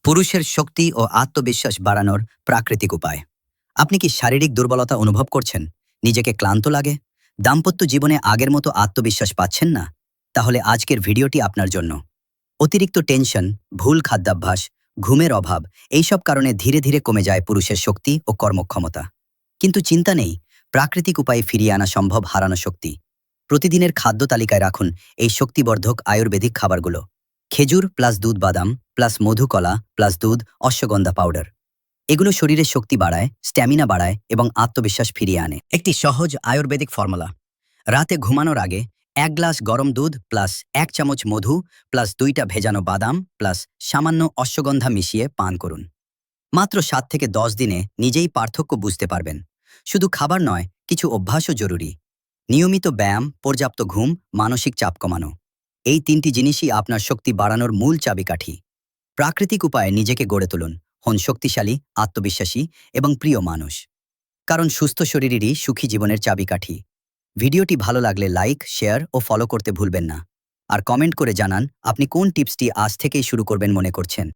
পুরুষের শক্তি ও আত্মবিশ্বাস বাড়ানোর প্রাকৃতিক উপায়। আপনি কি শারীরিক দুর্বলতা অনুভব করছেন? নিজেকে ক্লান্ত লাগে? দাম্পত্য জীবনে আগের মতো আত্মবিশ্বাস পাচ্ছেন না? তাহলে আজকের ভিডিওটি আপনার জন্য। অতিরিক্ত টেনশন, ভুল খাদ্যাভ্যাস, ঘুমের অভাব এইসব কারণে ধীরে ধীরে কমে যায় পুরুষের শক্তি ও কর্মক্ষমতা। কিন্তু চিন্তা নেই, প্রাকৃতিক উপায়ে ফিরিয়ে আনা সম্ভব হারানো শক্তি। প্রতিদিনের খাদ্য তালিকায় রাখুন এই শক্তিবর্ধক আয়ুর্বেদিক খাবারগুলো: খেজুর প্লাস দুধ বাদাম প্লাস মধুকলা প্লাস দুধ অশ্বগন্ধা পাউডার। এগুলো শরীরের শক্তি বাড়ায়, স্ট্যামিনা বাড়ায় এবং আত্মবিশ্বাস ফিরিয়ে আনে। একটি সহজ আয়ুর্বেদিক ফর্মুলা: রাতে ঘুমানোর আগে 1 গ্লাস গরম দুধ প্লাস 1 চামচ মধু প্লাস 2টা ভেজানো বাদাম প্লাস সামান্য অশ্বগন্ধা মিশিয়ে পান করুন। মাত্র 7 থেকে 10 দিনে নিজেই পার্থক্য বুঝতে পারবেন। শুধু খাবার নয়, কিছু অভ্যাসও জরুরি: নিয়মিত ব্যায়াম, পর্যাপ্ত ঘুম, মানসিক চাপ কমানো। এই 3টি জিনিসই আপনার শক্তি বাড়ানোর মূল চাবিকাঠি। প্রাকৃতিক উপায়ে নিজেকে গড়ে তুলুন, হন শক্তিশালী, আত্মবিশ্বাসী এবং প্রিয় মানুষ। কারণ সুস্থ শরীরেরই সুখী জীবনের চাবিকাঠি। ভিডিওটি ভালো লাগলে লাইক, শেয়ার ও ফলো করতে ভুলবেন না। আর কমেন্ট করে জানান আপনি কোন টিপসটি আজ থেকেই শুরু করবেন মনে করছেন।